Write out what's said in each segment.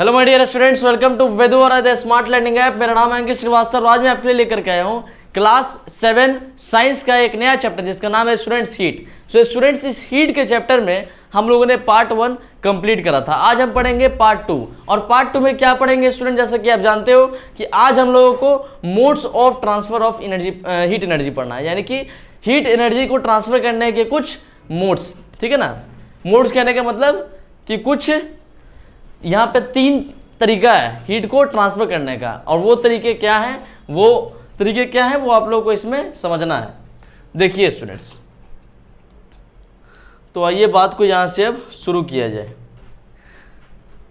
Hello my dear students, welcome to वेदू और the smart learning app. मेरा नाम है अंकित श्रीवास्तव। आज मैं आपके लिए लेकर के आया हूँ क्लास 7 साइंस का एक नया चैप्टर जिसका नाम है स्टूडेंट्स हीट। सो स्टूडेंट्स, इस हीट के चैप्टर में हम लोगों ने पार्ट 1 कंप्लीट करा था। आज हम पढ़ेंगे पार्ट 2। और पार्ट 2 में क्या पढ़ेंगे स्टूडेंट, जैसा कि आप जानते हो कि आज हम लोगों को modes of transfer of energy, heat energy पढ़ना है, यानी कि हीट एनर्जी को ट्रांसफर करने के कुछ मोड्स। ठीक है ना, मोड्स कहने का मतलब कि कुछ यहाँ पे 3 तरीका है हीट को ट्रांसफर करने का, और वो तरीके क्या हैं, वो आप लोगों को इसमें समझना है। देखिए स्टूडेंट्स, तो आइए बात को यहाँ से अब शुरू किया जाए।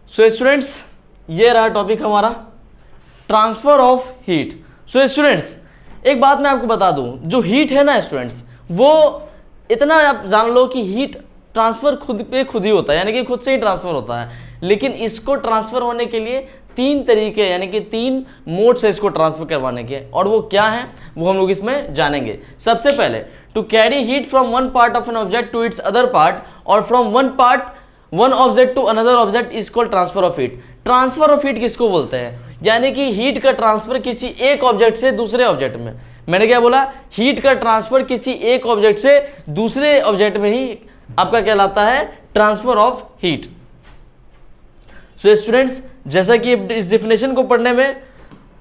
सो स्टूडेंट्स, ये रहा टॉपिक हमारा, transfer of heat. So students, एक बात मैं आपको बता दूं, जो हीट है ना स्टूडेंट्स, वो इतना आप जान लो कि हीट ट्रांसफर खुद पे खुद ही होता है, यानी कि खुद से ही ट्रांसफर होता है। लेकिन इसको ट्रांसफर होने के लिए 3 तरीके, यानी कि 3 मोड से इसको ट्रांसफर करवाने के, और वो क्या है वो हम लोग इसमें जानेंगे। सबसे पहले, to carry heat from one part of an object to its other part और from one object to another object is called transfer of heat. Transfer of heat किसको बोलते हैं? यानी कि हीट का ट्रांसफर किसी एक ऑब्जेक्ट से दूसरे ऑब्जेक्ट में। मैंने क्या बोला? हीट का ट्रांसफर किसी एक ऑब्जेक्ट से दूसरे ऑब्जेक्ट में ही आपका कहलाता है transfer of heat. So students, जैसा कि इस डिफिनेशन को पढ़ने में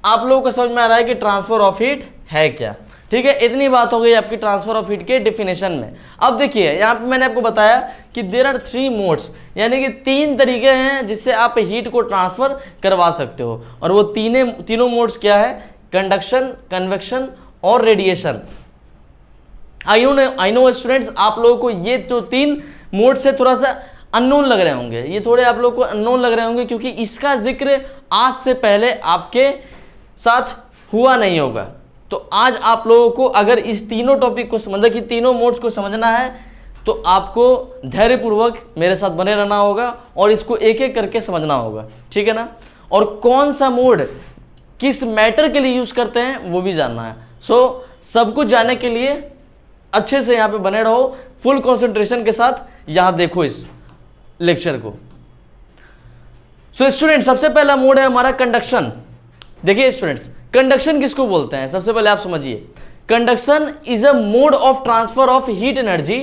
आप लोगों को समझ में आ रहा है कि ट्रांसफर ऑफ हीट है क्या। ठीक है, इतनी बात हो गई आपकी ट्रांसफर ऑफ हीट के डिफिनेशन में। अब देखिए, यहाँ पे मैंने आपको बताया कि देयर आर 3 मोड्स, यानी कि 3 तरीके हैं जिससे आप हीट को ट्रांसफर करवा सकते हो। और वो तीनों मोड्स क्या है? कंडक्शन, कन्वेक्शन और रेडिएशन। आई नो स्टूडेंट्स, आप लोगों को ये जो 3 मोड से थोड़ा सा अननोन लग रहे होंगे, ये थोड़े आप लोगों को अननोन लग रहे होंगे, क्योंकि इसका जिक्र आज से पहले आपके साथ हुआ नहीं होगा। तो आज आप लोगों को अगर इस तीनों टॉपिक को मतलब कि तीनों मोड्स को समझना है, तो आपको धैर्यपूर्वक मेरे साथ बने रहना होगा और इसको एक एक करके समझना होगा। ठीक है ना, और कौन सा मोड किस मैटर के लिए यूज करते हैं वो भी जानना है। सो सब कुछ जानने के लिए अच्छे से यहाँ पे बने रहो, फुल कंसंट्रेशन के साथ यहाँ देखो इस लेक्चर को। सो स्टूडेंट, सबसे पहला मोड है हमारा कंडक्शन। देखिए स्टूडेंट्स, कंडक्शन किसको बोलते हैं? सबसे पहले आप समझिए, conduction is a mode of transfer of heat energy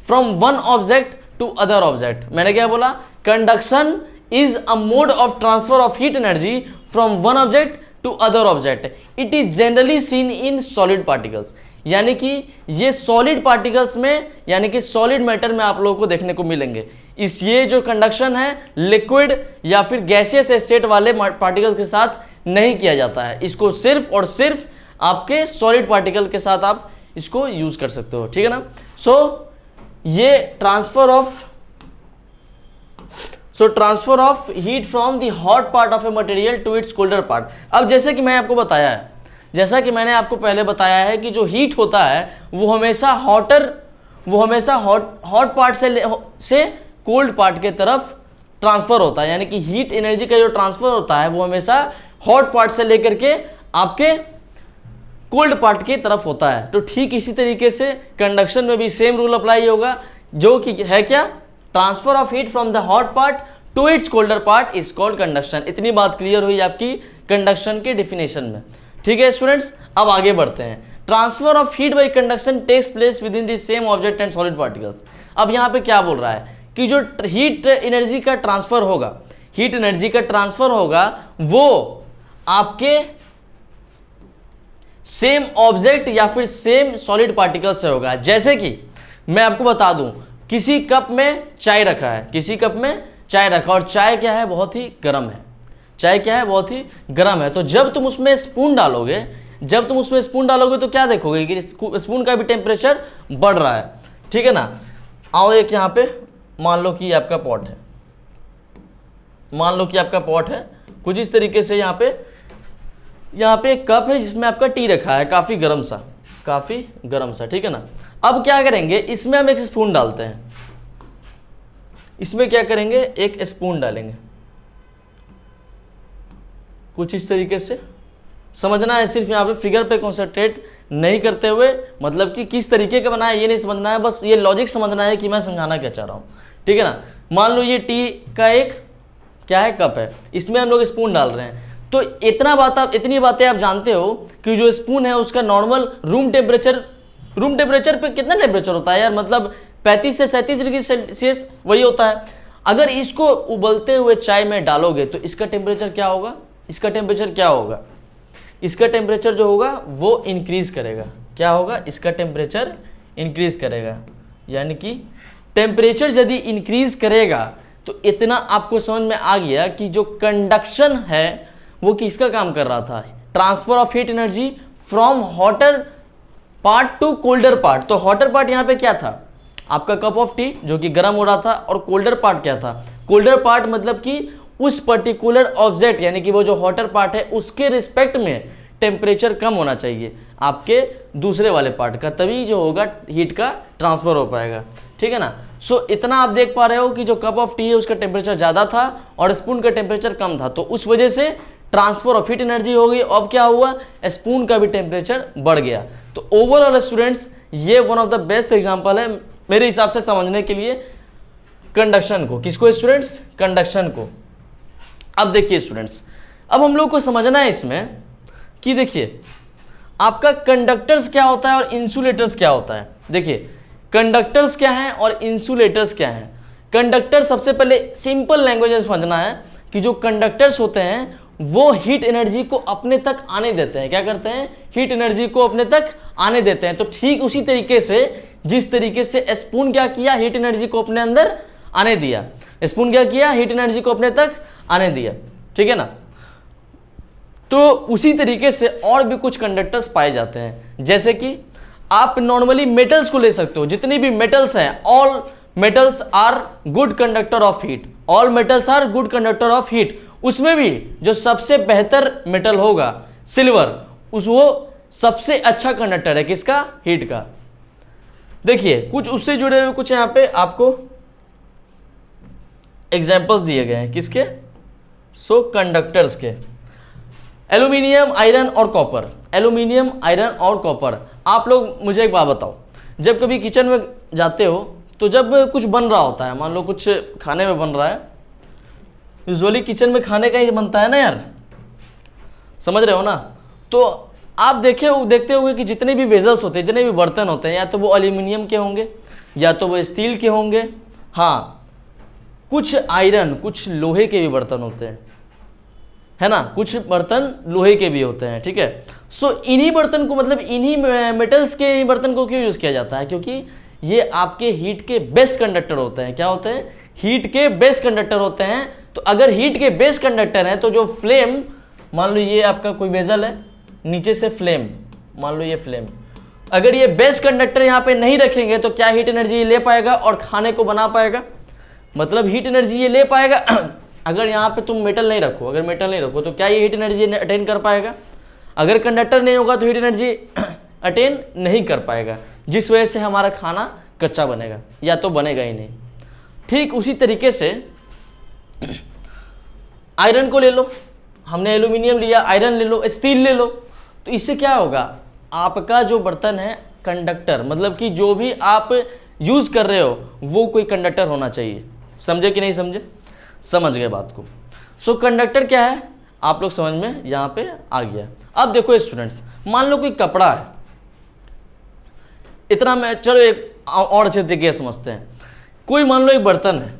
from one object to other object. मैंने क्या बोला? Conduction is a mode of transfer of heat energy from one object to other object. It is generally seen in solid particles, यानी कि ये solid particles में, यानी कि solid matter में आप लोगों को देखने को मिलेंगे। ये जो कंडक्शन है लिक्विड या फिर गैसियस स्टेट वाले पार्टिकल्स के साथ नहीं किया जाता है, इसको सिर्फ और सिर्फ आपके सॉलिड पार्टिकल के साथ आप इसको यूज कर सकते हो। ठीक है ना। ये transfer of heat from the hot part of a material to its colder part. अब जैसे कि मैंने आपको पहले बताया है कि जो हीट होता है वो हमेशा हॉट पार्ट से कोल्ड पार्ट के तरफ ट्रांसफर होता है, यानी कि हीट एनर्जी का जो ट्रांसफर होता है वो हमेशा हॉट पार्ट से लेकर के आपके कोल्ड पार्ट की तरफ होता है। तो ठीक इसी तरीके से कंडक्शन में भी सेम रूल अप्लाई होगा, जो कि है क्या? Transfer of heat from the hot part two its colder part is called conduction. इतनी बात क्लियर हुई आपकी कंडक्शन के डिफिनेशन में। ठीक है स्टूडेंट्स, अब आगे बढ़ते हैं। Transfer of heat by conduction takes place within the same object and solid particles. अब यहाँ पे क्या बोल रहा है कि जो हीट एनर्जी का ट्रांसफर होगा वो आपके सेम ऑब्जेक्ट या फिर सेम सॉलिड पार्टिकल से होगा। जैसे कि मैं आपको बता दूं, किसी कप में चाय रखा है, और चाय क्या है? बहुत ही गर्म है। तो जब तुम उसमें स्पून डालोगे तो क्या देखोगे कि स्पून का भी टेम्परेचर बढ़ रहा है। ठीक है ना। आओ, एक यहाँ पे मान लो कि आपका पॉट है, कुछ इस तरीके से यहाँ पे एक कप है जिसमें आपका टी रखा है, काफ़ी गर्म सा। ठीक है ना। अब क्या करेंगे, इसमें हम एक स्पून डालते हैं। इसमें क्या करेंगे? एक स्पून डालेंगे, कुछ इस तरीके से समझना है। सिर्फ यहाँ पे फिगर पे कॉन्सेंट्रेट नहीं करते हुए, मतलब कि किस तरीके का बना है ये नहीं समझना है, बस ये लॉजिक समझना है कि मैं समझाना क्या चाह रहा हूँ। ठीक है ना। मान लो ये टी का एक क्या है, कप है, इसमें हम लोग स्पून डाल रहे हैं। तो इतनी बातें आप जानते हो कि जो स्पून है उसका नॉर्मल रूम टेम्परेचर पे कितना टेम्परेचर होता है यार, मतलब 35 से 37 डिग्री सेल्सियस वही होता है। अगर इसको उबलते हुए चाय में डालोगे तो इसका टेम्परेचर क्या होगा, इसका टेम्परेचर जो होगा वो इंक्रीज करेगा। क्या होगा, इसका टेम्परेचर इंक्रीज करेगा। यानी कि टेम्परेचर यदि इंक्रीज करेगा तो इतना आपको समझ में आ गया कि जो कंडक्शन है वो किसका काम कर रहा था, transfer of heat energy from hotter part to colder part. तो हॉटर पार्ट यहाँ पे क्या था, आपका कप ऑफ टी जो कि गर्म हो रहा था, और कोल्डर पार्ट क्या था, कोल्डर पार्ट मतलब कि उस पर्टिकुलर ऑब्जेक्ट यानी कि वो जो हॉटर पार्ट है उसके रिस्पेक्ट में टेम्परेचर कम होना चाहिए आपके दूसरे वाले पार्ट का, तभी जो होगा हीट का ट्रांसफर हो पाएगा। ठीक है ना। सो इतना आप देख पा रहे हो कि जो कप ऑफ टी है उसका टेम्परेचर ज़्यादा था और स्पून का टेम्परेचर कम था, तो उस वजह से ट्रांसफर ऑफ हीट एनर्जी हो गई। अब क्या हुआ, स्पून का भी टेम्परेचर बढ़ गया। तो ओवरऑल स्टूडेंट्स ये one of the best example है मेरे हिसाब से समझने के लिए कंडक्शन को। किसको स्टूडेंट्स, कंडक्शन को। अब देखिए स्टूडेंट्स, अब हम लोग को समझना है इसमें कि देखिए आपका कंडक्टर्स क्या होता है और इंसुलेटर्स क्या होता है। देखिए कंडक्टर्स क्या हैं और इंसुलेटर्स क्या हैं। कंडक्टर सबसे पहले सिंपल लैंग्वेज में समझना है कि जो कंडक्टर्स होते हैं वो हीट एनर्जी को अपने तक आने देते हैं। क्या करते हैं, हीट एनर्जी को अपने तक आने देते हैं। तो ठीक उसी तरीके से जिस तरीके से स्पून क्या किया, हीट एनर्जी को अपने अंदर आने दिया। स्पून क्या किया, हीट एनर्जी को अपने तक आने दिया। ठीक है ना। तो उसी तरीके से और भी कुछ कंडक्टर्स पाए जाते हैं, जैसे कि आप नॉर्मली मेटल्स को ले सकते हो। जितनी भी मेटल्स हैं, all metals are good conductor of heat, all metals are good conductor of heat. उसमें भी जो सबसे बेहतर मेटल होगा सिल्वर, वो सबसे अच्छा कंडक्टर है किसका, हीट का। देखिए कुछ उससे जुड़े हुए कुछ यहाँ पे आपको एग्जाम्पल्स दिए गए हैं किसके, सो कंडक्टर्स के। एल्यूमिनियम, आयरन और कॉपर। एल्यूमिनियम, आयरन और कॉपर। आप लोग मुझे एक बात बताओ, जब कभी किचन में जाते हो तो जब कुछ बन रहा होता है, मान लो कुछ खाने में बन रहा है, यूजुअली किचन में खाने का ही बनता है ना यार, समझ रहे हो ना। तो आप देखते होंगे कि जितने भी वेजल्स होते हैं, जितने भी बर्तन होते हैं, या तो वो एल्यूमिनियम के होंगे या तो वो स्टील के होंगे। हाँ, कुछ आयरन, कुछ लोहे के भी बर्तन होते हैं, है ना, कुछ बर्तन लोहे के भी होते हैं। ठीक है। सो इन्हीं बर्तन को, मतलब इन्हीं मेटल्स के बर्तन को क्यों यूज़ किया जाता है, क्योंकि ये आपके हीट के बेस्ट कंडक्टर होते हैं। क्या होते हैं, हीट के बेस्ट कंडक्टर होते हैं। तो अगर हीट के बेस्ट कंडक्टर हैं तो जो फ्लेम, मान लो ये आपका कोई वेजल है, नीचे से फ्लेम, मान लो ये फ्लेम, अगर ये बेस्ट कंडक्टर यहाँ पे नहीं रखेंगे तो क्या हीट एनर्जी ये ले पाएगा और खाने को बना पाएगा, मतलब हीट एनर्जी ये ले पाएगा। अगर यहाँ पे तुम मेटल नहीं रखो, अगर मेटल नहीं रखो तो क्या ये हीट एनर्जी अटेन कर पाएगा। अगर कंडक्टर नहीं होगा तो हीट एनर्जी अटेन नहीं कर पाएगा, जिस वजह से हमारा खाना कच्चा बनेगा या तो बनेगा ही नहीं। ठीक उसी तरीके से आयरन को ले लो, हमने एल्यूमिनियम लिया, आयरन ले लो, स्टील ले लो, तो इससे क्या होगा, आपका जो बर्तन है कंडक्टर, मतलब कि जो भी आप यूज़ कर रहे हो वो कोई कंडक्टर होना चाहिए। समझे कि नहीं समझे, समझ गए बात को। सो कंडक्टर क्या है आप लोग समझ में यहाँ पे आ गया। अब देखो स्टूडेंट्स, मान लो कोई कपड़ा है, इतना मैं, चलो एक और अच्छे तरीके से समझते हैं। कोई मान लो एक बर्तन है,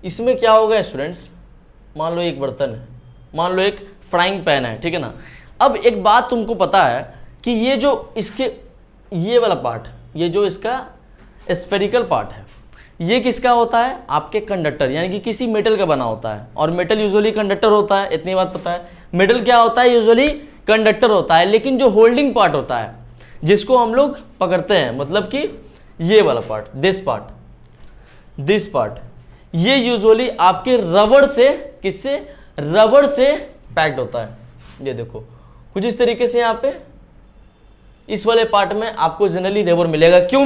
इसमें क्या होगा स्टूडेंट्स, मान लो एक बर्तन है, मान लो एक फ्राइंग पैन है, ठीक है ना। अब एक बात तुमको पता है कि ये जो इसके ये वाला पार्ट, ये जो इसका स्फेरिकल पार्ट है, ये किसका होता है, आपके कंडक्टर, यानी कि किसी मेटल का बना होता है। और मेटल यूजुअली कंडक्टर होता है, इतनी बात पता है। मेटल क्या होता है, यूजुअली कंडक्टर होता है। लेकिन जो होल्डिंग पार्ट होता है, जिसको हम लोग पकड़ते हैं, मतलब कि ये वाला पार्ट, दिस पार्ट, ये यूजुअली आपके रबड़ से, किससे, रबड़ से पैक्ड होता है। ये देखो कुछ इस तरीके से यहाँ पे इस वाले पार्ट में आपको जनरली रबड़ मिलेगा। क्यों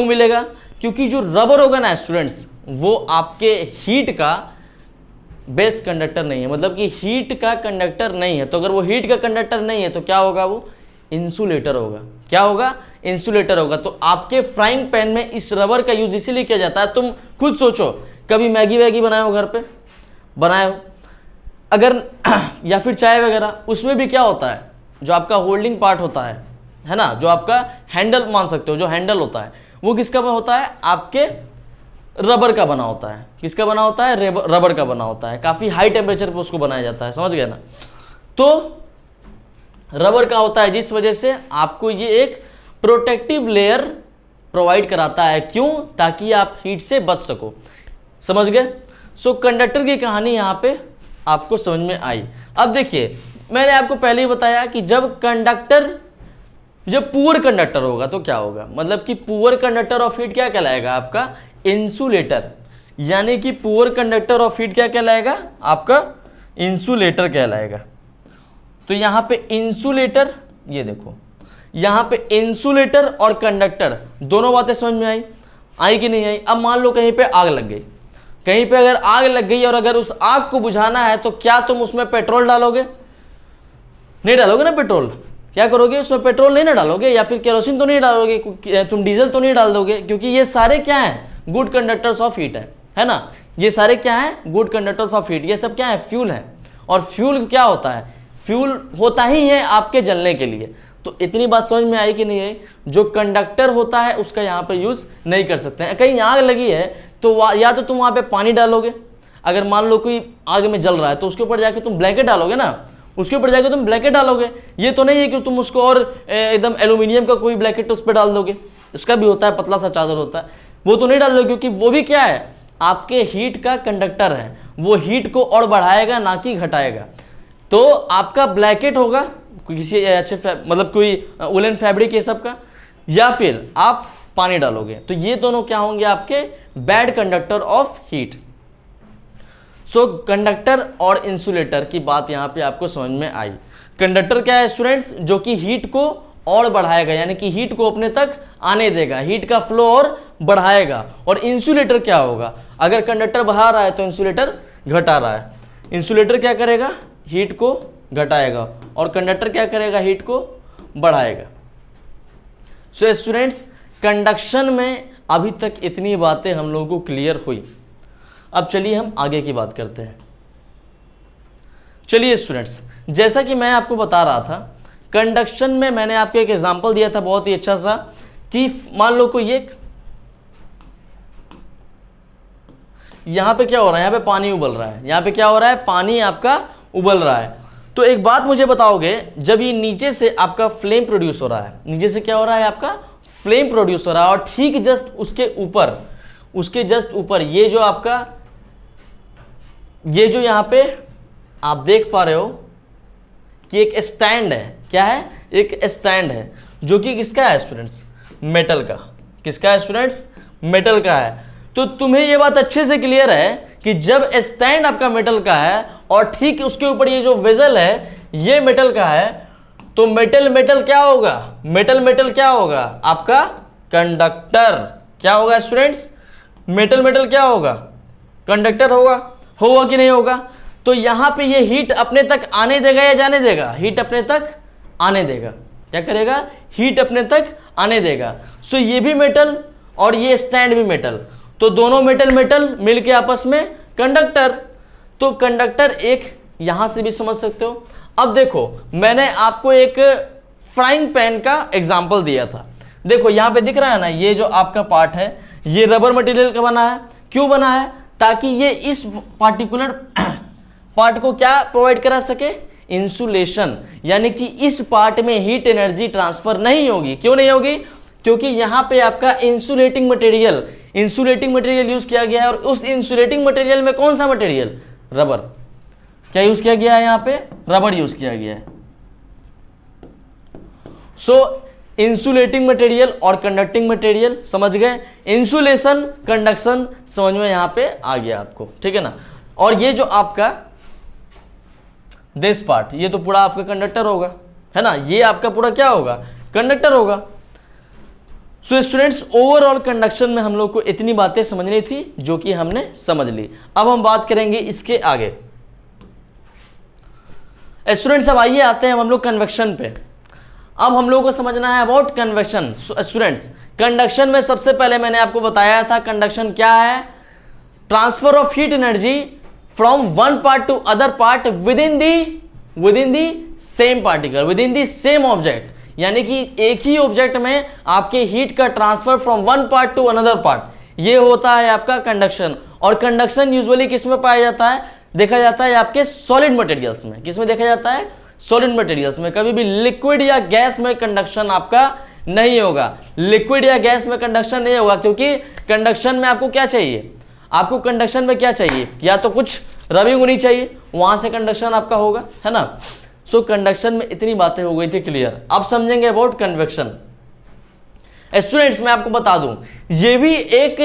मिलेगा, क्योंकि जो रबर होगा ना स्टूडेंट्स, वो आपके हीट का बेस्ट कंडक्टर नहीं है, मतलब कि हीट का कंडक्टर नहीं है। तो अगर वो हीट का कंडक्टर नहीं है तो क्या होगा, वो इंसुलेटर होगा। क्या होगा, इंसुलेटर होगा। तो आपके फ्राइंग पैन में इस रबर का यूज इसीलिए किया जाता है। तुम खुद सोचो, कभी मैगी वैगी बनाए हो घर पे, बनाए हो अगर या फिर चाय वगैरह, उसमें भी क्या होता है, जो आपका होल्डिंग पार्ट होता है ना, जो आपका हैंडल मान सकते हो, जो हैंडल होता है वो किसका बना होता है, आपके रबर का बना होता है। किसका बना होता है, रबर का बना होता है। काफ़ी हाई टेम्परेचर पे उसको बनाया जाता है, समझ गए ना। तो रबर का होता है, जिस वजह से आपको ये एक प्रोटेक्टिव लेयर प्रोवाइड कराता है। क्यों, ताकि आप हीट से बच सको, समझ गए। सो कंडक्टर की कहानी यहाँ पे आपको समझ में आई। अब देखिए, मैंने आपको पहले ही बताया कि जब पुअर कंडक्टर होगा तो क्या होगा, मतलब कि पुअर कंडक्टर ऑफ हीट क्या कहलाएगा, आपका इंसुलेटर। यानी कि पुअर कंडक्टर ऑफ हीट क्या कहलाएगा, आपका इंसुलेटर कहलाएगा। तो यहाँ पे इंसुलेटर, ये देखो यहाँ पे इंसुलेटर और कंडक्टर दोनों बातें समझ में आई कि नहीं आई। अब मान लो कहीं पे आग लग गई, कहीं पे अगर आग लग गई और अगर उस आग को बुझाना है तो क्या तुम उसमें पेट्रोल डालोगे, नहीं डालोगे ना पेट्रोल। क्या करोगे, उसमें पेट्रोल नहीं ना डालोगे, या फिर केरोसिन तो नहीं डालोगे, तुम डीजल तो नहीं डाल दोगे, क्योंकि ये सारे क्या हैं, गुड कंडक्टर्स ऑफ हीट है ना। ये सारे क्या हैं, गुड कंडक्टर्स ऑफ हीट। ये सब क्या है, फ्यूल है। और फ्यूल क्या होता है, फ्यूल होता ही है आपके जलने के लिए। तो इतनी बात समझ में आई कि नहीं आई। जो कंडक्टर होता है उसका यहाँ पे यूज नहीं कर सकते हैं। कहीं आग लगी है तो या तो तुम वहाँ पे पानी डालोगे, अगर मान लो कोई आग में जल रहा है तो उसके ऊपर जाके तुम ब्लैंकेट डालोगे ना, उसके ऊपर जाके तुम ब्लैंकेट डालोगे। ये तो नहीं है कि तुम उसको और एकदम एल्यूमिनियम का कोई ब्लैंकेट उस पर डाल दोगे, उसका भी होता है, पतला सा चादर होता है, वो तो नहीं डाल दोगे, क्योंकि वो भी क्या है, आपके हीट का कंडक्टर है। वो हीट को और बढ़ाएगा ना कि घटाएगा। तो आपका ब्लैंकेट होगा किसी अच्छे मतलब कोई वुलन फैब्रिक ये सब का, या फिर आप पानी डालोगे। तो ये दोनों क्या होंगे, आपके bad conductor of heat. So conductor और इंसुलेटर की बात यहाँ पे आपको समझ में आई। कंडक्टर क्या है स्टूडेंट्स, जो कि हीट को और बढ़ाएगा, यानी कि हीट को अपने तक आने देगा, हीट का फ्लो और बढ़ाएगा। और इंसुलेटर क्या होगा, अगर कंडक्टर बढ़ा रहा है तो इंसुलेटर घटा रहा है। इंसुलेटर क्या करेगा, हीट को घटाएगा, और कंडक्टर क्या करेगा, हीट को बढ़ाएगा। सो स्टूडेंट्स, कंडक्शन में अभी तक इतनी बातें हम लोगों को क्लियर हुई। अब चलिए हम आगे की बात करते हैं। चलिए स्टूडेंट्स, जैसा कि मैं आपको बता रहा था, कंडक्शन में मैंने आपको एक एग्जांपल दिया था बहुत ही अच्छा सा, कि मान लो कोई एक यहां पे क्या हो रहा है, यहां पे पानी उबल रहा है, यहां पे क्या हो रहा है, पानी आपका उबल रहा है। तो एक बात मुझे बताओगे, जब ये नीचे से आपका फ्लेम प्रोड्यूस हो रहा है, नीचे से क्या हो रहा है, आपका फ्लेम प्रोड्यूस हो रहा है, और ठीक जस्ट उसके जस्ट ऊपर ये जो आपका, ये जो यहां पे आप देख पा रहे हो कि एक स्टैंड है, क्या है, एक स्टैंड है, जो कि किसका है स्टूडेंट्स, मेटल का। किसका है स्टूडेंट्स, मेटल का है। तो तुम्हें ये बात अच्छे से क्लियर है कि जब स्टैंड आपका मेटल का है और ठीक उसके ऊपर ये जो वेजल है ये मेटल का है, तो मेटल क्या होगा, मेटल क्या होगा, आपका कंडक्टर। क्या होगा स्टूडेंट्स, मेटल क्या होगा, कंडक्टर होगा कि नहीं होगा। तो यहां पे ये हीट अपने तक आने देगा या जाने देगा, हीट अपने तक आने देगा। क्या करेगा, हीट अपने तक आने देगा। सो ये भी मेटल और ये स्टैंड भी मेटल, तो दोनों मेटल मिलके आपस में कंडक्टर। तो कंडक्टर एक यहां से भी समझ सकते हो। अब देखो, मैंने आपको एक फ्राइंग पैन का एग्जांपल दिया था। देखो यहां पे दिख रहा है ना, ये जो आपका पार्ट है ये रबर मटेरियल का बना है। क्यों बना है, ताकि ये इस पार्टिकुलर पार्ट को क्या प्रोवाइड करा सके, इंसुलेशन। यानी कि इस पार्ट में हीट एनर्जी ट्रांसफर नहीं होगी। क्यों नहीं होगी, क्योंकि यहां पे आपका इंसुलेटिंग मटेरियल यूज किया गया है। और उस इंसुलेटिंग मटेरियल में कौन सा मटेरियल, रबर। क्या यूज किया गया है, यहां पे रबर यूज किया गया है। सो इंसुलेटिंग मटेरियल और कंडक्टिंग मटेरियल समझ गए। इंसुलेशन, कंडक्शन समझ में यहां पे आ गया आपको, ठीक है ना। और ये जो आपका दिस पार्ट, ये तो पूरा आपका कंडक्टर होगा, है ना, ये आपका पूरा क्या होगा, कंडक्टर होगा। सो स्टूडेंट्स, ओवरऑल कंडक्शन में हम लोग को इतनी बातें समझनी थी जो कि हमने समझ ली। अब हम बात करेंगे इसके आगे। स्टूडेंट्स अब आइए आते हैं हम लोग कन्वेक्शन पे। अब हम लोगों को समझना है अबाउट कन्वेक्शन। स्टूडेंट्स, कंडक्शन में सबसे पहले मैंने आपको बताया था कंडक्शन क्या है, transfer of heat energy from one part two other part with in the same particle, with in the same object, यानी कि एक ही ऑब्जेक्ट में आपके हीट का transfer from one part two another part, ये होता है आपका कंडक्शन। और कंडक्शन यूजुअली किस में पाया जाता है, देखा जाता है आपके सॉलिड मटेरियल्स में। किस में देखा जाता है, सॉलिड मटेरियल्स में। कभी भी लिक्विड या गैस में कंडक्शन आपका नहीं होगा, लिक्विड या गैस में कंडक्शन नहीं होगा, क्योंकि कंडक्शन में आपको क्या चाहिए, आपको कंडक्शन में क्या चाहिए, या तो कुछ रबिंग होनी चाहिए, वहां से कंडक्शन आपका होगा, है ना। सो कंडक्शन में इतनी बातें हो गई थी क्लियर। अब समझेंगे अबाउट कन्वेक्शन। स्टूडेंट्स, मैं आपको बता दूं, ये भी एक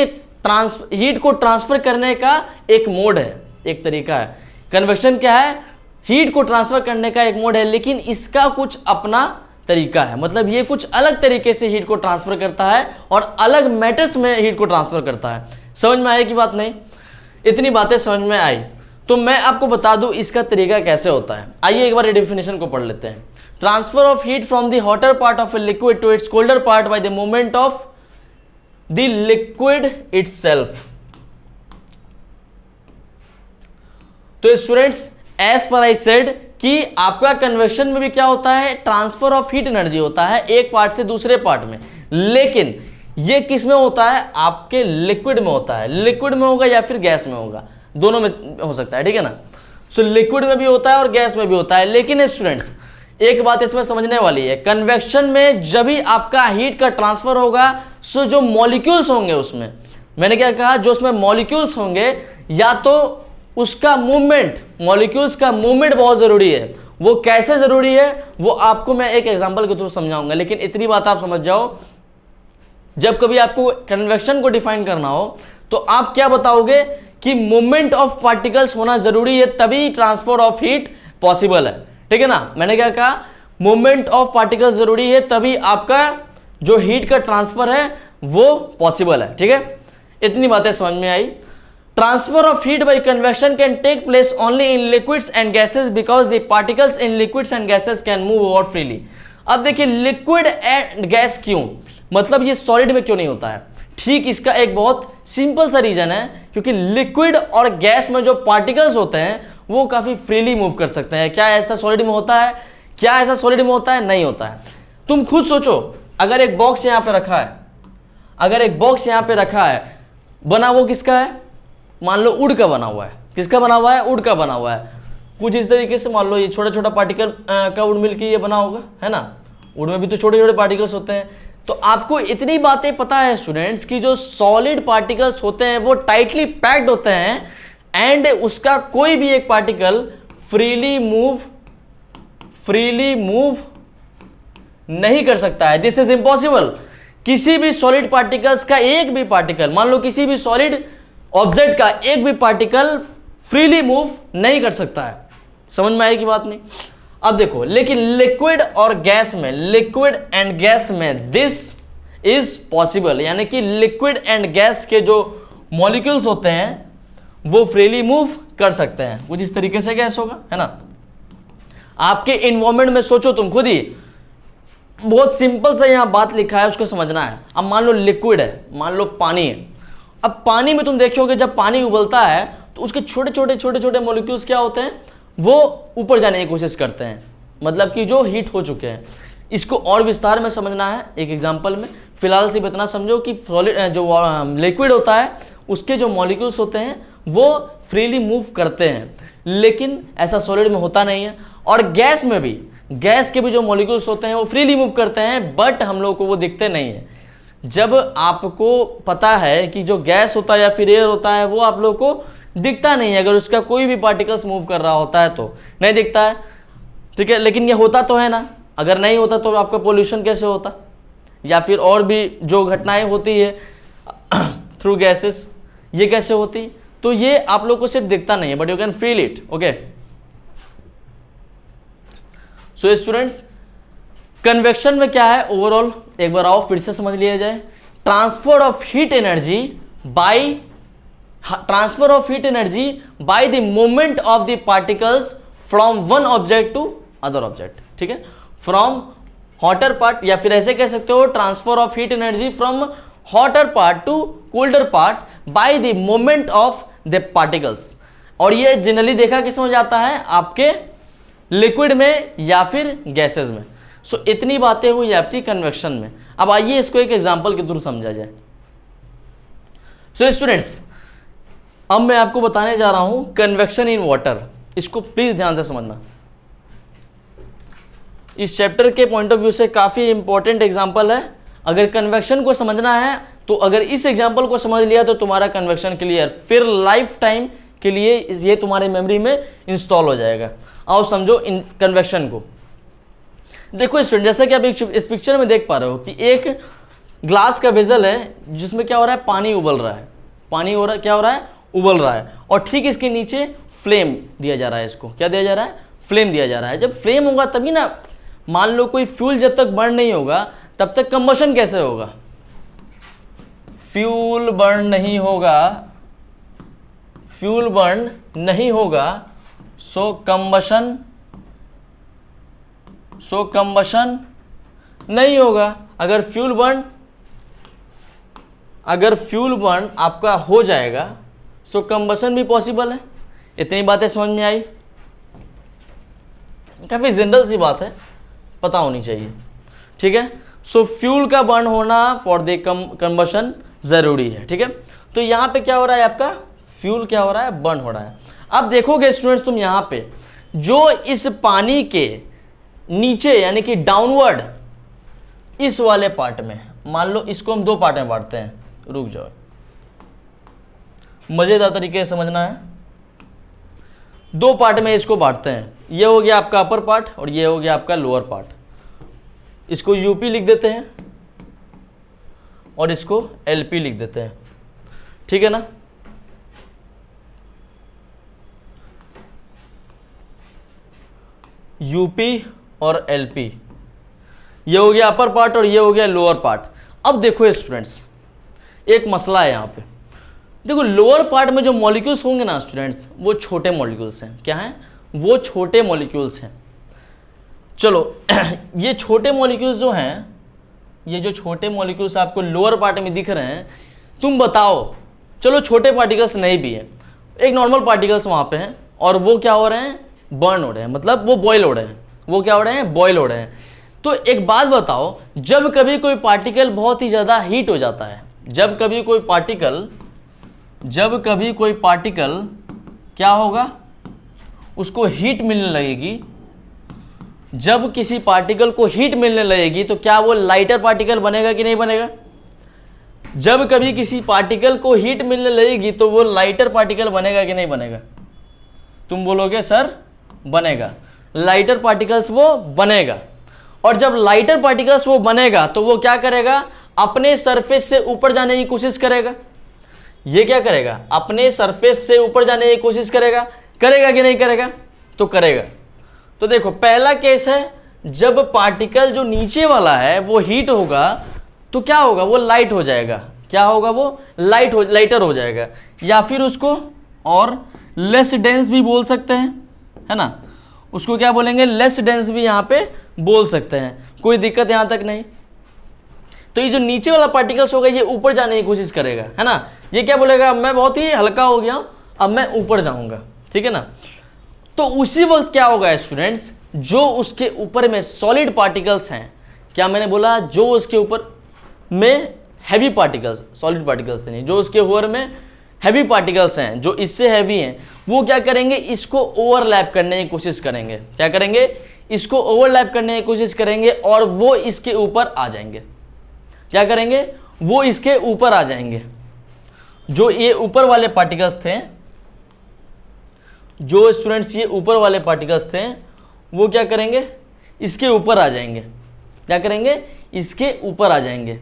हीट को ट्रांसफर करने का एक मोड है, एक तरीका है। कन्वेक्शन क्या है, हीट को ट्रांसफर करने का एक मोड है, लेकिन इसका कुछ अपना तरीका है। मतलब ये कुछ अलग तरीके से हीट को ट्रांसफर करता है और अलग मैटर्स में हीट को ट्रांसफर करता है। समझ में आई कि बात नहीं, इतनी बातें समझ में आई तो मैं आपको बता दूं इसका तरीका कैसे होता है। आइए एक बार डेफिनेशन को पढ़ लेते हैं। Transfer of heat from the hotter part of a liquid to its colder part by the movement of the liquid itself. तो students, as per I said कि आपका कन्वेक्शन में भी क्या होता है, ट्रांसफर ऑफ हीट एनर्जी होता है एक पार्ट से दूसरे पार्ट में, लेकिन ये किस में होता है, आपके लिक्विड में होता है। लिक्विड में होगा या फिर गैस में होगा, दोनों में हो सकता है, ठीक है ना। सो लिक्विड में भी होता है और गैस में भी होता है। लेकिन स्टूडेंट्स, एक बात इसमें समझने वाली है, कन्वेक्शन में जब भी आपका हीट का ट्रांसफर होगा, सो जो मॉलिक्यूल्स होंगे उसमें, मैंने क्या कहा, जो उसमें मॉलिक्यूल्स होंगे, या तो उसका मूवमेंट, मॉलिक्यूल्स का मूवमेंट बहुत जरूरी है। वो कैसे जरूरी है वो आपको मैं एक एग्जांपल के थ्रू समझाऊंगा, लेकिन इतनी बात आप समझ जाओ, जब कभी आपको कन्वेक्शन को डिफाइन करना हो तो आप क्या बताओगे कि मूवमेंट ऑफ पार्टिकल्स होना जरूरी है, तभी ट्रांसफर ऑफ हीट पॉसिबल है, ठीक है ना। मैंने क्या कहा, मूवमेंट ऑफ पार्टिकल्स जरूरी है, तभी आपका जो हीट का ट्रांसफर है वो पॉसिबल है, ठीक है। इतनी बातें समझ में आई। Transfer of heat by convection can take place only in liquids and gases because the particles in liquids and gases can move about freely. अब देखिए, लिक्विड एंड गैस क्यों, मतलब ये सॉलिड में क्यों नहीं होता है, ठीक इसका एक बहुत सिंपल सा रीजन है, क्योंकि लिक्विड और गैस में जो पार्टिकल्स होते हैं वो काफी फ्रीली मूव कर सकते हैं। क्या ऐसा सॉलिड में होता है, क्या ऐसा सॉलिड में होता है, नहीं होता है। तुम खुद सोचो, अगर एक बॉक्स यहां पे रखा है, अगर एक बॉक्स यहां पे रखा है, बना वो किसका है, मान लो वुड का बना हुआ है। किसका बना हुआ है, वुड का बना हुआ है। कुछ इस तरीके से मान लो ये छोटा छोटा पार्टिकल का वुड मिलकर ये बना होगा, है ना। वुड में भी तो छोटे छोटे पार्टिकल्स होते हैं। तो आपको इतनी बातें पता है स्टूडेंट्स कि जो सॉलिड पार्टिकल्स होते हैं वो टाइटली पैक्ड होते हैं एंड उसका कोई भी एक पार्टिकल फ्रीली मूव नहीं कर सकता है। This is impossible. किसी भी सॉलिड पार्टिकल्स का एक भी पार्टिकल, मान लो किसी भी सॉलिड ऑब्जेक्ट का एक भी पार्टिकल फ्रीली मूव नहीं कर सकता है। समझ में आएगी बात नहीं। अब देखो, लेकिन लिक्विड और गैस में, लिक्विड एंड गैस में दिस इज पॉसिबल, यानी कि लिक्विड एंड गैस के जो मॉलिक्यूल्स होते हैं वो फ्रीली मूव कर सकते हैं। कुछ इस तरीके से गैस होगा, है ना। आपके इन्वायरमेंट में सोचो तुम खुद ही, बहुत सिंपल सा यहां बात लिखा है, उसको समझना है। अब मान लो लिक्विड है, मान लो पानी है। अब पानी में तुम देखोगे जब पानी उबलता है तो उसके छोटे छोटे मॉलिक्यूल्स क्या होते हैं, वो ऊपर जाने की कोशिश करते हैं, मतलब कि जो हीट हो चुके हैं। इसको और विस्तार में समझना है एक एग्जांपल में। फिलहाल सिर्फ इतना समझो कि जो लिक्विड होता है उसके जो मॉलिक्यूल्स होते हैं वो फ्रीली मूव करते हैं, लेकिन ऐसा सॉलिड में होता नहीं है। और गैस में भी, गैस के भी जो मॉलिक्यूल्स होते हैं वो फ्रीली मूव करते हैं, बट हम लोग को वो दिखते नहीं है। जब आपको पता है कि जो गैस होता है या फिर एयर होता है वो आप लोग को दिखता नहीं है, अगर उसका कोई भी पार्टिकल्स मूव कर रहा होता है तो नहीं दिखता है, ठीक है। लेकिन ये होता तो है ना, अगर नहीं होता तो आपका पोल्यूशन कैसे होता, या फिर और भी जो घटनाएं होती है थ्रू गैसेस, ये कैसे होती। तो ये आप लोग को सिर्फ दिखता नहीं है, but you can feel it, okay. So students, convection में क्या है ओवरऑल एक बार आओ फिर से समझ लिया जाए। Transfer of heat energy by the movement of the particles from one object to other object, ठीक है। फ्रॉम हॉटर पार्ट, या फिर ऐसे कह सकते हो transfer of heat energy from hotter part to colder part by the movement of the particles. और ये जनरली देखा किस में जाता है, आपके लिक्विड में या फिर गैसेस में। सो इतनी बातें हुई आपकी कन्वेक्शन में। अब आइए इसको एक एग्जांपल के थ्रू समझा जाए। सो स्टूडेंट्स, अब मैं आपको बताने जा रहा हूं कन्वेक्शन इन वाटर। इसको प्लीज ध्यान से समझना, इस चैप्टर के पॉइंट ऑफ व्यू से काफी इंपॉर्टेंट एग्जांपल है। अगर कन्वेक्शन को समझना है तो अगर इस एग्जांपल को समझ लिया तो तुम्हारा कन्वेक्शन क्लियर, फिर लाइफ टाइम के लिए ये तुम्हारे मेमोरी में इंस्टॉल हो जाएगा। आओ समझो इन कन्वेक्शन को। देखो स्टूडेंट, जैसा कि आप इस पिक्चर में देख पा रहे हो कि एक ग्लास का वेसल है जिसमें क्या हो रहा है, पानी उबल रहा है। पानी हो रहा है, क्या हो रहा है, उबल रहा है। और ठीक इसके नीचे फ्लेम दिया जा रहा है। इसको क्या दिया जा रहा है, फ्लेम दिया जा रहा है। जब फ्लेम होगा तभी ना, मान लो कोई फ्यूल जब तक बर्न नहीं होगा तब तक कंबशन कैसे होगा, फ्यूल बर्न नहीं होगा, फ्यूल बर्न नहीं होगा, सो कंबशन नहीं होगा। अगर फ्यूल बर्न आपका हो जाएगा सो कंबशन भी पॉसिबल है। इतनी बातें समझ में आई? काफी जनरल सी बात है, पता होनी चाहिए, ठीक है। सो फ्यूल का बर्न होना फॉर द कंबशन जरूरी है, ठीक है। तो यहां पे क्या हो रहा है, आपका फ्यूल क्या हो रहा है, बर्न हो रहा है। अब देखोगे स्टूडेंट्स तुम यहां पे जो इस पानी के नीचे यानी कि डाउनवर्ड इस वाले पार्ट में, मान लो इसको हम दो पार्ट में बांटते हैं, रुक जाओ, मजेदार तरीके से समझना है। दो पार्ट में इसको बांटते हैं, ये हो गया आपका अपर पार्ट और ये हो गया आपका लोअर पार्ट। इसको यूपी लिख देते हैं और इसको एलपी लिख देते हैं, ठीक है ना। यूपी और एलपी, ये हो गया अपर पार्ट और ये हो गया लोअर पार्ट। अब देखो स्टूडेंट्स, एक मसला है यहां पे। देखो लोअर पार्ट में जो मॉलिक्यूल्स होंगे ना स्टूडेंट्स, वो छोटे मॉलिक्यूल्स हैं। क्या हैं वो? छोटे मॉलिक्यूल्स हैं। चलो ये छोटे मॉलिक्यूल्स जो हैं, ये जो छोटे मॉलिक्यूल्स आपको लोअर पार्ट में दिख रहे हैं, तुम बताओ, चलो छोटे पार्टिकल्स नहीं भी है, एक नॉर्मल पार्टिकल्स वहां पे हैं और वो क्या हो रहे हैं, बर्न हो रहे हैं, मतलब वो बॉयल हो रहे हैं। वो क्या हो रहे हैं, बॉयल हो रहे हैं। तो एक बात बताओ, जब कभी कोई पार्टिकल बहुत ही ज्यादा हीट हो जाता है, जब कभी कोई पार्टिकल क्या होगा, उसको हीट मिलने लगेगी। जब किसी पार्टिकल को हीट मिलने लगेगी तो क्या वो लाइटर पार्टिकल बनेगा कि नहीं बनेगा? जब कभी किसी पार्टिकल को हीट मिलने लगेगी तो वो लाइटर पार्टिकल बनेगा कि नहीं बनेगा? तुम बोलोगे सर बनेगा, लाइटर पार्टिकल्स वो बनेगा। और जब लाइटर पार्टिकल्स वो बनेगा तो वो क्या करेगा, अपने सरफेस से ऊपर जाने की कोशिश करेगा। ये क्या करेगा, अपने सरफेस से ऊपर जाने की कोशिश करेगा। करेगा कि नहीं करेगा? तो करेगा। तो देखो पहला केस है, जब पार्टिकल जो नीचे वाला है वो हीट होगा तो क्या होगा, वो लाइट हो जाएगा। क्या होगा, वो लाइटर हो जाएगा, या फिर उसको और लेस डेंस भी बोल सकते हैं, है ना। उसको क्या बोलेंगे, लेस डेंस भी यहाँ पे बोल सकते हैं, कोई दिक्कत यहाँ तक नहीं। तो ये जो नीचे वाला पार्टिकल्स होगा ये ऊपर जाने की कोशिश करेगा, है ना। ये क्या बोलेगा, मैं बहुत ही हल्का हो गया हूं, अब मैं ऊपर जाऊंगा, ठीक है ना। तो उसी वक्त क्या होगा स्टूडेंट्स, जो उसके ऊपर में सॉलिड पार्टिकल्स हैं, क्या मैंने बोला, जो उसके ऊपर में हैवी पार्टिकल्स, सॉलिड पार्टिकल्स नहीं, जो उसके ऊपर में हैवी पार्टिकल्स हैं, जो इससे हैवी हैं, वो क्या करेंगे, इसको ओवरलैप करने की कोशिश करेंगे। क्या करेंगे, इसको ओवरलैप करने की कोशिश करेंगे और वो इसके ऊपर आ जाएंगे। क्या करेंगे, वो इसके ऊपर आ जाएंगे। जो ये ऊपर वाले पार्टिकल्स थे, जो स्टूडेंट्स ये ऊपर वाले पार्टिकल्स थे, वो क्या करेंगे, इसके ऊपर आ जाएंगे। क्या करेंगे, इसके ऊपर आ जाएंगे।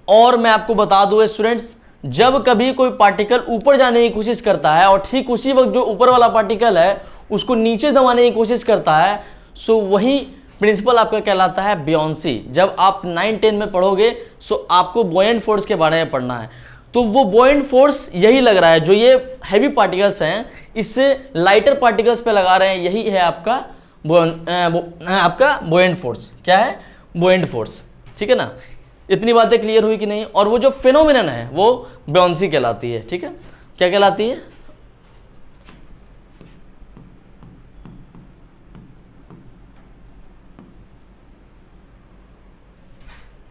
और मैं आपको बता दूं स्टूडेंट्स, जब कभी कोई पार्टिकल ऊपर जाने की कोशिश करता है और ठीक उसी वक्त जो ऊपर वाला पार्टिकल है उसको नीचे दबाने की कोशिश करता है, सो वही प्रिंसिपल आपका कहलाता है बियोंसी। जब आप 9-10 में पढ़ोगे सो आपको बॉयंट फोर्स के बारे में पढ़ना है। तो वो बॉयंट फोर्स यही लग रहा है, जो ये हैवी पार्टिकल्स हैं इससे लाइटर पार्टिकल्स पे लगा रहे हैं, यही है आपका बॉयंट फोर्स। क्या है, बुओयंट फोर्स, ठीक है ना। इतनी बातें क्लियर हुई कि नहीं। और वो जो फिनोमिनन है वो बुओयंसी कहलाती है, ठीक है। क्या कहलाती है?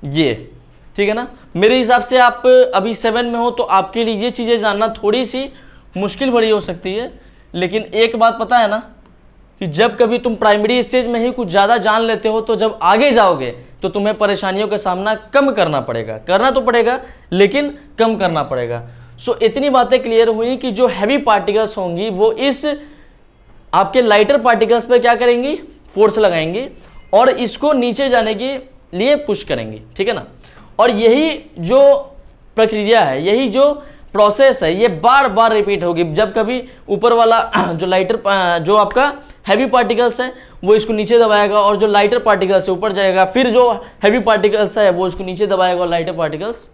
ये, ठीक है ना। मेरे हिसाब से आप अभी 7 में हो तो आपके लिए ये चीजें जानना थोड़ी सी मुश्किल भरी हो सकती है, लेकिन एक बात पता है ना कि जब कभी तुम प्राइमरी स्टेज में ही कुछ ज़्यादा जान लेते हो तो जब आगे जाओगे तो तुम्हें परेशानियों का सामना कम करना पड़ेगा, करना तो पड़ेगा लेकिन कम करना पड़ेगा। सो इतनी बातें क्लियर हुई कि जो हैवी पार्टिकल्स होंगी वो इस आपके लाइटर पार्टिकल्स पे क्या करेंगी? फोर्स लगाएंगी और इसको नीचे जाने के लिए पुश करेंगी, ठीक है ना। और यही जो प्रक्रिया है, यही जो प्रोसेस है, ये बार बार रिपीट होगी। जब कभी ऊपर वाला जो लाइटर जो आपका हैवी पार्टिकल्स है वो इसको नीचे दबाएगा और जो लाइटर पार्टिकल्स है ऊपर जाएगा, फिर जो हैवी पार्टिकल्स है वो इसको नीचे दबाएगा और लाइटर पार्टिकल्स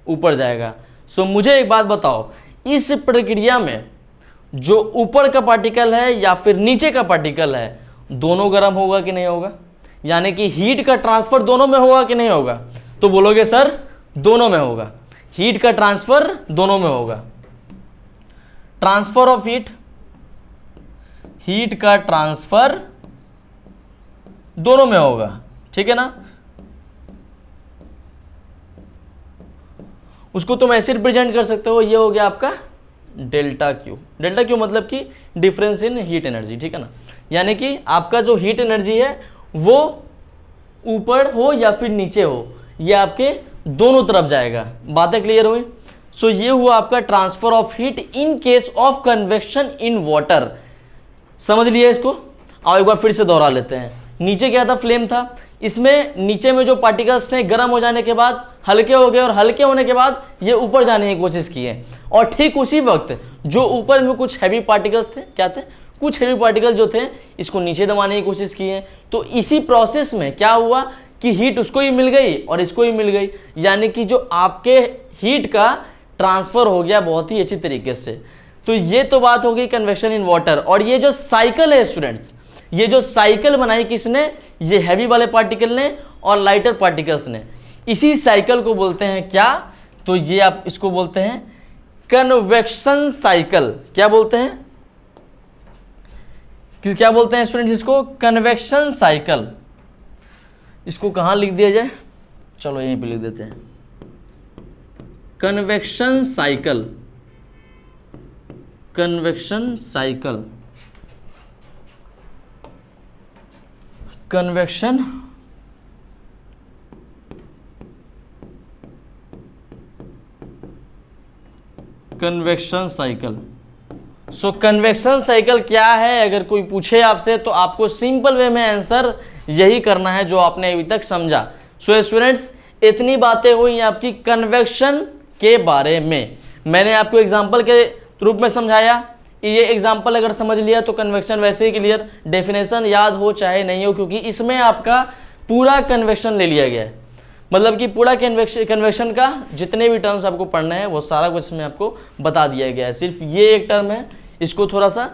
ऊपर जाएगा। सो मुझे एक बात बताओ, इस प्रक्रिया में जो ऊपर का पार्टिकल है या फिर नीचे का पार्टिकल है, दोनों गर्म होगा कि नहीं होगा? यानी कि हीट का ट्रांसफर दोनों में होगा कि नहीं होगा? तो बोलोगे सर दोनों में होगा, हीट का ट्रांसफर दोनों में होगा। ट्रांसफर ऑफ हीट, हीट का ट्रांसफर दोनों में होगा, ठीक है ना। उसको तुम ऐसे रिप्रेजेंट कर सकते हो, ये हो गया आपका डेल्टा क्यू। डेल्टा क्यू मतलब कि डिफरेंस इन हीट एनर्जी, ठीक है ना। यानी कि आपका जो हीट एनर्जी है वो ऊपर हो या फिर नीचे हो, ये आपके दोनों तरफ जाएगा। बातें क्लियर हुई? सो ये हुआ आपका transfer of heat in case of convection in water. समझ लिया इसको? आओ एक बार फिर से दोहरा लेते हैं। नीचे क्या था? फ्लेम था। इसमें नीचे में जो पार्टिकल्स थे गर्म हो जाने के बाद हल्के हो गए और हल्के होने के बाद ये ऊपर जाने की कोशिश किए, और ठीक उसी वक्त जो ऊपर में कुछ हैवी पार्टिकल्स थे, क्या थे? कुछ हैवी पार्टिकल जो थे इसको नीचे दबाने की कोशिश किए। तो इसी प्रोसेस में क्या हुआ कि हीट उसको ही मिल गई और इसको ही मिल गई, यानी कि जो आपके हीट का ट्रांसफर हो गया बहुत ही अच्छी तरीके से। तो ये तो बात हो गई कन्वेक्शन इन वाटर। और ये जो साइकिल है स्टूडेंट्स, ये जो साइकिल बनाई किसने? ये हैवी वाले पार्टिकल ने और लाइटर पार्टिकल्स ने। इसी साइकिल को बोलते हैं क्या? तो ये आप इसको बोलते हैं कन्वेक्शन साइकिल। क्या बोलते हैं? क्या बोलते हैं स्टूडेंट्स इसको? Convection cycle. इसको कहाँ लिख दिया जाए? चलो यहीं पे लिख देते हैं, convection cycle. Convection cycle, convection convection cycle. So convection cycle क्या है? अगर कोई पूछे आपसे तो आपको सिंपल वे में आंसर यही करना है जो आपने अभी तक समझा। सो स्टूडेंट्स इतनी बातें हुई आपकी कन्वेक्शन के बारे में। मैंने आपको एग्जांपल के रूप में समझाया। ये एग्जांपल अगर समझ लिया तो कन्वेक्शन वैसे ही क्लियर। डेफिनेशन याद हो चाहे नहीं हो, क्योंकि इसमें आपका पूरा कन्वेक्शन ले लिया गया है। मतलब कि पूरा कन्वेक्शन का जितने भी टर्म्स आपको पढ़ने हैं वो सारा कुछ इसमें आपको बता दिया गया है। सिर्फ ये एक टर्म है, इसको थोड़ा सा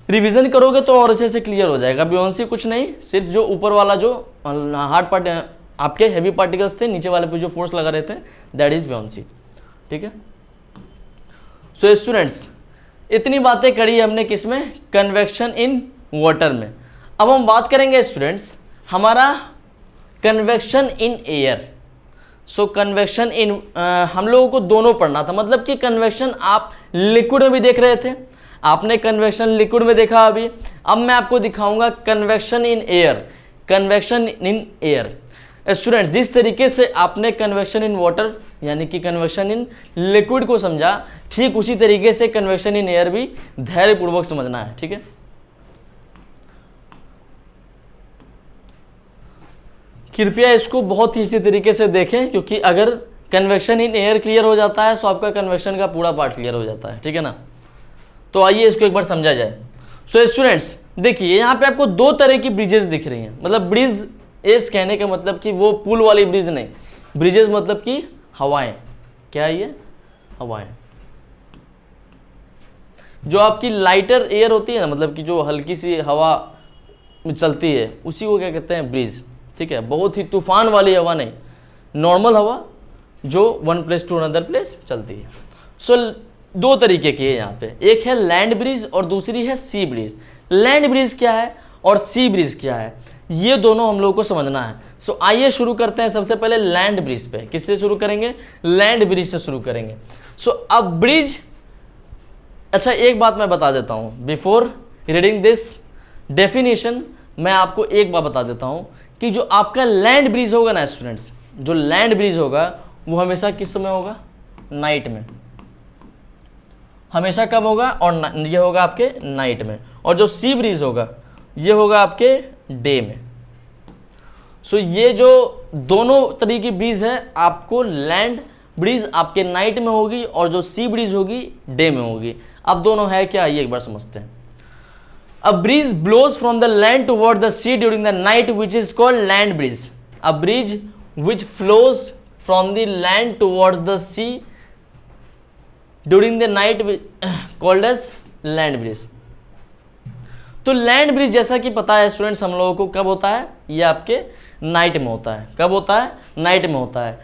रिवीजन करोगे तो और अच्छे से क्लियर हो जाएगा। बुओयंसी कुछ नहीं, सिर्फ जो ऊपर वाला जो हार्ड पार्ट आपके हैवी पार्टिकल्स थे, नीचे वाले पे जो फोर्स लगा रहे थे, दैट इज बुओयंसी, ठीक है। सो स्टूडेंट्स इतनी बातें करी हमने किसमें? कन्वेक्शन इन वाटर में। अब हम बात करेंगे स्टूडेंट्स हमारा convection in air. So convection in हम लोगों को दोनों पढ़ना था। मतलब कि कन्वेक्शन आप लिक्विड में भी देख रहे थे, आपने कन्वेक्शन लिक्विड में देखा अभी। अब मैं आपको दिखाऊंगा convection in air. Convection in air students जिस तरीके से आपने कन्वेक्शन इन वाटर यानी कि कन्वेक्शन इन लिक्विड को समझा, ठीक उसी तरीके से कन्वेक्शन इन एयर भी धैर्यपूर्वक समझना है, ठीक है। कृपया इसको बहुत ही इसी तरीके से देखें, क्योंकि अगर कन्वेक्शन इन एयर क्लियर हो जाता है तो आपका कन्वेक्शन का पूरा पार्ट क्लियर हो जाता है, ठीक है ना। तो आइए इसको एक बार समझा जाए। सो स्टूडेंट्स देखिए यहाँ पे आपको दो तरह की ब्रिजेस दिख रही हैं। मतलब ब्रिज एस कहने का मतलब कि वो पुल वाली ब्रिज नहीं, ब्रिजेस मतलब कि हवाएं। क्या है ये? हवाएं। जो आपकी लाइटर एयर होती है ना, मतलब कि जो हल्की सी हवा में चलती है, उसी को क्या कहते हैं? ब्रिज, ठीक है, बहुत ही तूफान वाली हवा नहीं, नॉर्मल हवा जो one place to another place चलती है। सो दो तरीके की है यहाँ पे, एक है लैंड ब्रिज और दूसरी है सी ब्रिज। लैंड ब्रिज क्या है और सी ब्रिज क्या है, ये दोनों हम लोगों को समझना है। सो आइए शुरू करते हैं सबसे पहले लैंड ब्रिज पे। किससे शुरू करेंगे? लैंड ब्रिज से शुरू करेंगे। सो अब ब्रिज, अच्छा एक बात मैं बता देता हूँ, बिफोर रीडिंग दिस डेफिनेशन मैं आपको एक बात बता देता हूँ कि जो आपका लैंड ब्रिज होगा ना स्टूडेंट्स, जो लैंड ब्रिज होगा वो हमेशा किस समय होगा? नाइट में। हमेशा कब होगा? और ये होगा आपके नाइट में। और जो सी ब्रिज होगा ये होगा आपके डे में। सो ये जो दोनों तरीके की ब्रिज है, आपको लैंड ब्रिज आपके नाइट में होगी और जो सी ब्रिज होगी डे में होगी। अब दोनों है क्या, ये एक बार समझते हैं। A breeze blows from the land toward the sea during the night, which is called land breeze. A breeze which flows from the land towards the sea during the night called as land breeze. तो land bridge जैसा कि पता है students हम लोगों को कब होता है? ये आपके नाइट में होता है। कब होता है? नाइट में होता है।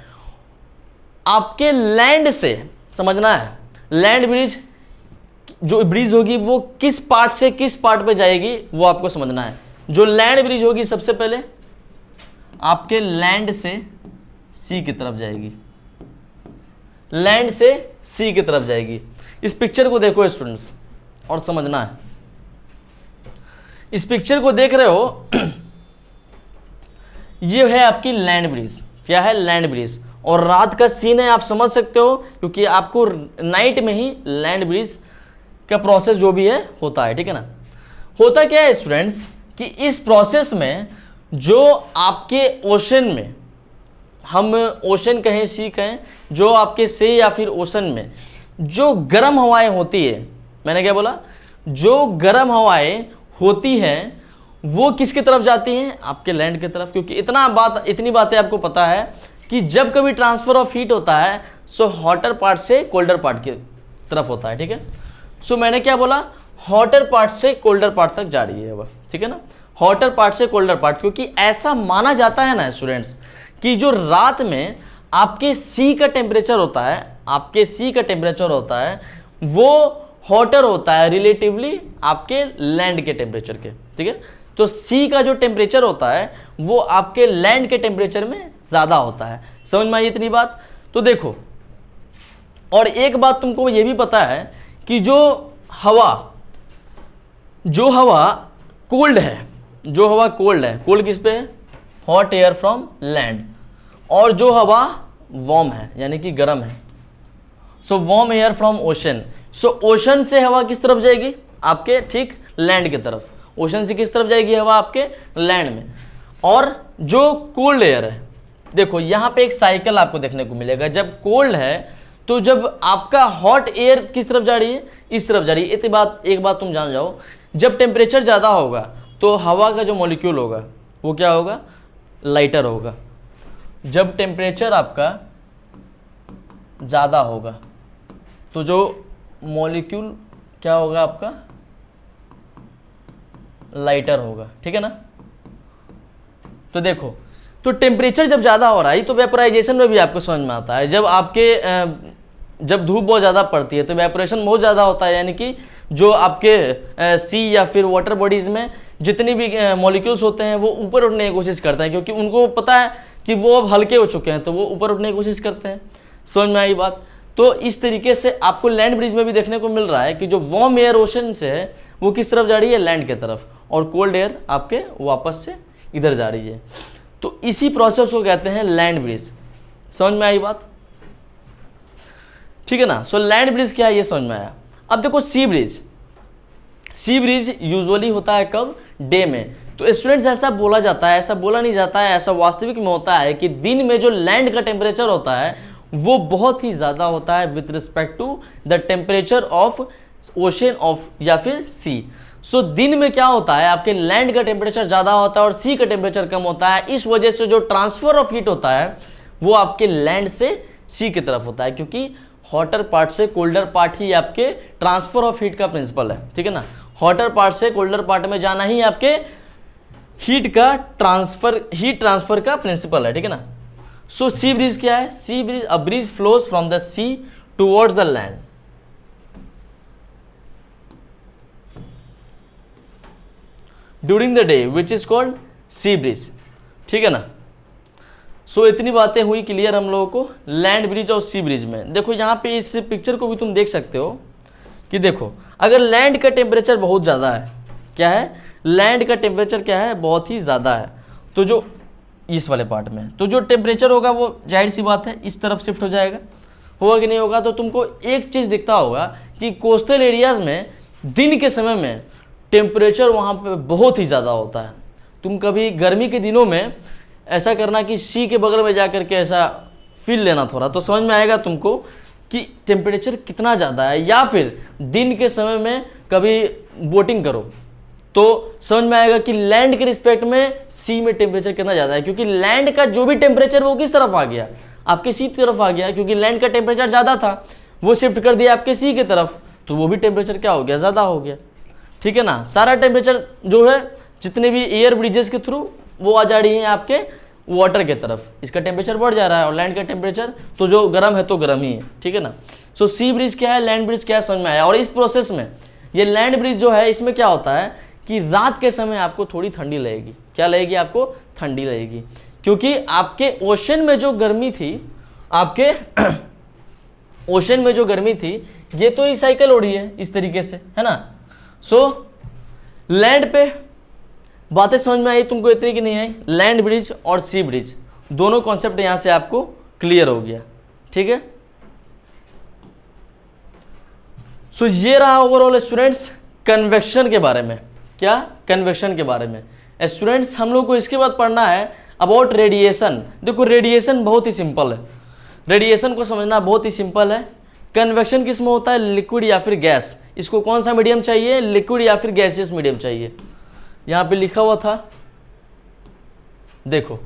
आपके लैंड से समझना है, लैंड ब्रिज जो ब्रिज होगी वो किस पार्ट से किस पार्ट पे जाएगी वो आपको समझना है। जो लैंड ब्रिज होगी सबसे पहले आपके लैंड से सी की तरफ जाएगी, लैंड से सी की तरफ जाएगी। इस पिक्चर को देखो स्टूडेंट्स और समझना है। इस पिक्चर को देख रहे हो, ये है आपकी लैंड ब्रिज। क्या है? Land bridge. और रात का सीन है, आप समझ सकते हो, क्योंकि आपको नाइट में ही लैंड ब्रिज का प्रोसेस जो भी है होता है, ठीक है ना। होता क्या है स्टूडेंट्स कि इस प्रोसेस में जो आपके ओशन में, हम ओशन कहें सी कहें, जो आपके से या फिर ओशन में जो गर्म हवाएं होती है, मैंने क्या बोला? जो गर्म हवाएं होती हैं वो किसकी तरफ जाती हैं? आपके लैंड की तरफ। क्योंकि इतनी बातें आपको पता है कि जब कभी ट्रांसफर ऑफ हीट होता है सो हॉटर पार्ट से कोल्डर पार्ट की तरफ होता है, ठीक है। सो मैंने क्या बोला? हॉटर पार्ट से कोल्डर पार्ट तक जा रही है वह, ठीक है ना। हॉटर पार्ट से कोल्डर पार्ट, क्योंकि ऐसा माना जाता है ना स्टूडेंट्स कि जो रात में आपके सी का टेम्परेचर होता है, आपके सी का टेम्परेचर होता है वो हॉटर होता है रिलेटिवली आपके लैंड के टेम्परेचर के, ठीक है। तो सी का जो टेम्परेचर होता है वो आपके लैंड के टेम्परेचर में ज़्यादा होता है। समझ में आई इतनी बात? तो देखो, और एक बात तुमको ये भी पता है कि जो हवा कोल्ड है, जो हवा कोल्ड है, कोल्ड किस पे है? Hot air from land. और जो हवा वार्म है यानी कि गर्म है, so warm air from ocean. So ocean से हवा किस तरफ जाएगी? आपके ठीक लैंड की तरफ। ओशन से किस तरफ जाएगी हवा? आपके लैंड में। और जो कोल्ड एयर है, देखो यहाँ पे एक साइकिल आपको देखने को मिलेगा। जब कोल्ड है तो जब आपका हॉट एयर किस तरफ जा रही है? इस तरफ जा रही है। एक बात तुम जान जाओ, जब टेम्परेचर ज़्यादा होगा तो हवा का जो मॉलिक्यूल होगा वो क्या होगा? लाइटर होगा। जब टेम्परेचर आपका ज़्यादा होगा तो जो मॉलिक्यूल क्या होगा? आपका लाइटर होगा, ठीक है ना। तो देखो, तो टेम्परेचर जब ज़्यादा हो रहा है तो वेपोराइजेशन में भी आपको समझ में आता है। जब धूप बहुत ज़्यादा पड़ती है तो वेपोरेशन बहुत ज़्यादा होता है, यानी कि जो आपके सी या फिर वाटर बॉडीज़ में जितनी भी मॉलिक्यूल्स होते हैं वो ऊपर उठने की कोशिश करते हैं, क्योंकि उनको पता है कि वो अब हल्के हो चुके हैं तो वो ऊपर उठने की कोशिश करते हैं। समझ में आई बात? तो इस तरीके से आपको लैंड ब्रिज में भी देखने को मिल रहा है कि जो वार्म एयर ओशन से है वो किस तरफ जा रही है? लैंड की तरफ। और कोल्ड एयर आपके वापस से इधर जा रही है। तो इसी प्रोसेस को कहते हैं लैंड ब्रिज। समझ में आई बात? ठीक है ना। सो लैंड ब्रिज क्या है ये समझ में आया। अब देखो सी ब्रिज। सी ब्रिज यूजुअली होता है कब? डे में। तो स्टूडेंट्स ऐसा बोला जाता है, ऐसा बोला नहीं जाता है, ऐसा वास्तविक में होता है कि दिन में जो लैंड का टेम्परेचर होता है वो बहुत ही ज़्यादा होता है with respect to the temperature of ocean of या फिर सी। सो दिन में क्या होता है? आपके लैंड का टेम्परेचर ज़्यादा होता है और सी का टेम्परेचर कम होता है। इस वजह से जो ट्रांसफर ऑफ हीट होता है वो आपके लैंड से सी की तरफ होता है, क्योंकि हॉटर पार्ट से कोल्डर पार्ट ही आपके ट्रांसफर ऑफ हीट का प्रिंसिपल है, ठीक है ना। हॉटर पार्ट से कोल्डर पार्ट में जाना ही आपके हीट ट्रांसफर का प्रिंसिपल है, ठीक है ना। सो सी ब्रीज क्या है, sea breeze, a breeze flows from the sea towards the land. During the day which is called sea breeze, ठीक है ना। सो इतनी बातें हुई क्लियर हम लोगों को लैंड ब्रिज और सी ब्रिज में। देखो यहाँ पे इस पिक्चर को भी तुम देख सकते हो कि देखो अगर लैंड का टेम्परेचर बहुत ज़्यादा है, क्या है, लैंड का टेम्परेचर क्या है, बहुत ही ज़्यादा है, तो जो इस वाले पार्ट में तो जो टेम्परेचर होगा वो जाहिर सी बात है इस तरफ शिफ्ट हो जाएगा, होगा कि नहीं होगा। तो तुमको एक चीज़ दिखता होगा कि कोस्टल एरियाज़ में दिन के समय में टेम्परेचर वहाँ पे बहुत ही ज़्यादा होता है। तुम कभी गर्मी के दिनों में ऐसा करना कि सी के बगल में जा कर के ऐसा फील लेना थोड़ा, तो समझ में आएगा तुमको कि टेम्परेचर कितना ज़्यादा है। या फिर दिन के समय में कभी बोटिंग करो तो समझ में आएगा कि लैंड के रिस्पेक्ट में सी में टेम्परेचर कितना ज़्यादा है, क्योंकि लैंड का जो भी टेम्परेचर वो किस तरफ आ गया, आपके सी तरफ आ गया, क्योंकि लैंड का टेम्परेचर ज़्यादा था वो शिफ्ट कर दिया आपके सी की तरफ, तो वो भी टेम्परेचर क्या हो गया, ज़्यादा हो गया, ठीक है ना। सारा टेम्परेचर जो है जितने भी एयर ब्रिजेस के थ्रू वो आ जा रही हैं आपके वाटर के तरफ, इसका टेम्परेचर बढ़ जा रहा है, और लैंड का टेम्परेचर तो जो गर्म है तो गर्म ही है, ठीक है ना। सो सी ब्रिज क्या है, लैंड ब्रिज क्या है, समझ में आया। और इस प्रोसेस में ये लैंड ब्रिज जो है इसमें क्या होता है कि रात के समय आपको थोड़ी ठंडी लगेगी, क्या लगेगी, आपको ठंडी लगेगी, क्योंकि आपके ओशन में जो गर्मी थी, आपके ओशन में जो गर्मी थी ये तो रिसाइकल हो रही है इस तरीके से, है ना। सो लैंड पे बातें समझ में आई तुमको इतनी कि नहीं आई, लैंड ब्रिज और सी ब्रिज दोनों कॉन्सेप्ट यहां से आपको क्लियर हो गया, ठीक है। सो ये रहा ओवरऑल स्टूडेंट्स कन्वेक्शन के बारे में, क्या, कन्वेक्शन के बारे में। स्टूडेंट्स हम लोग को इसके बाद पढ़ना है अबाउट रेडिएशन। देखो रेडिएशन बहुत ही सिंपल है, रेडिएशन को समझना बहुत ही सिंपल है। कन्वेक्शन किस में होता है, लिक्विड या फिर गैस, इसको कौन सा मीडियम चाहिए, लिक्विड या फिर गैसियस मीडियम चाहिए। यहां पे लिखा हुआ था देखो,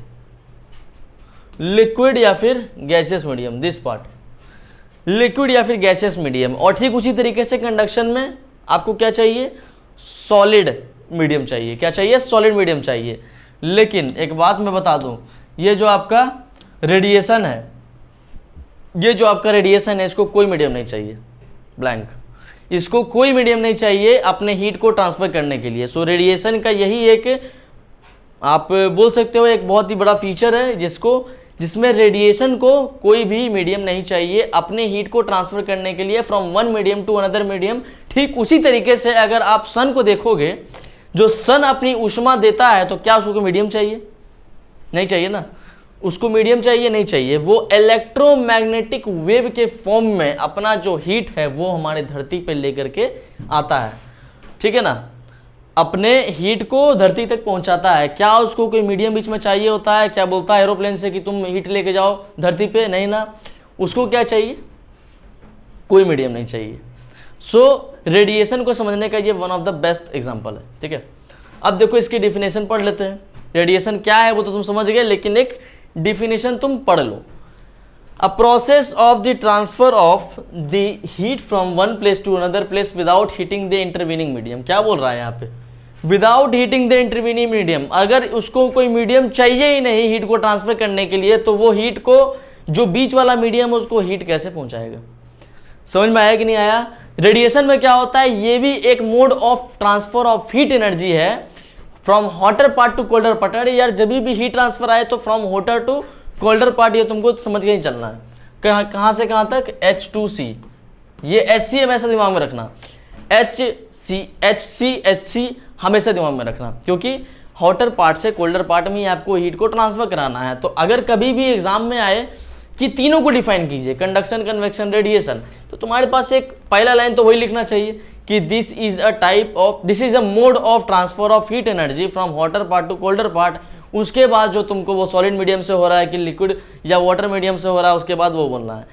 लिक्विड या फिर gaseous medium, this part, liquid या फिर गैसियस मीडियम। और ठीक उसी तरीके से कंडक्शन में आपको क्या चाहिए, सॉलिड मीडियम चाहिए, क्या चाहिए, सॉलिड मीडियम चाहिए। लेकिन एक बात मैं बता दूं, ये जो आपका रेडिएशन है, ये जो आपका रेडिएशन है इसको कोई मीडियम नहीं चाहिए, ब्लैंक, इसको कोई मीडियम नहीं चाहिए अपने हीट को ट्रांसफर करने के लिए। सो रेडिएशन का यही एक आप बोल सकते हो एक बहुत ही बड़ा फीचर है जिसमें रेडिएशन को कोई भी मीडियम नहीं चाहिए अपने हीट को ट्रांसफर करने के लिए from one medium to another medium. ठीक उसी तरीके से अगर आप सन को देखोगे, जो सन अपनी ऊष्मा देता है तो क्या उसको मीडियम चाहिए, नहीं चाहिए ना, उसको मीडियम चाहिए, नहीं चाहिए। वो इलेक्ट्रोमैग्नेटिक वेव के फॉर्म में अपना जो हीट है वो हमारे धरती पे लेकर के आता है, ठीक है ना, अपने हीट को धरती तक पहुंचाता है। क्या उसको कोई मीडियम बीच में चाहिए होता है, क्या बोलता है एरोप्लेन से कि तुम हीट लेके जाओ धरती पे, नहीं ना, उसको क्या चाहिए, कोई मीडियम नहीं चाहिए। सो रेडिएशन को समझने का ये one of the best example है, ठीक है। अब देखो इसकी डिफिनेशन पढ़ लेते हैं। रेडिएशन क्या है वो तो तुम समझ गए, लेकिन एक डिफिनेशन तुम पढ़ लो। A process of the transfer of the heat from one place to another place without heating the intervening medium. क्या बोल रहा है यहाँ पे, without heating the intervening medium. अगर उसको कोई मीडियम चाहिए ही नहीं हीट को ट्रांसफर करने के लिए, तो वो हीट को, जो बीच वाला मीडियम है उसको हीट कैसे पहुंचाएगा। समझ में आया कि नहीं आया। रेडिएशन में क्या होता है, ये भी एक mode of transfer of heat energy है from hotter part to colder part. अरे यार जब भी हीट ट्रांसफर आए तो from hotter to colder part, ये तुमको समझ के ही चलना है। कहाँ से कहाँ तक, H2C, ये HC हमेशा दिमाग में रखना, HC हमेशा दिमाग में रखना, क्योंकि हॉटर पार्ट से कोल्डर पार्ट में आपको हीट को ट्रांसफर कराना है। तो अगर कभी भी एग्जाम में आए कि तीनों को डिफाइन कीजिए, कंडक्शन, कन्वेक्शन, रेडिएशन, तो तुम्हारे पास एक पहला लाइन तो वही लिखना चाहिए कि this is a mode of transfer of heat energy from hotter part to colder part. उसके बाद जो तुमको वो सॉलिड मीडियम से हो रहा है कि लिक्विड या वाटर मीडियम से हो रहा है, उसके बाद वो बोलना है।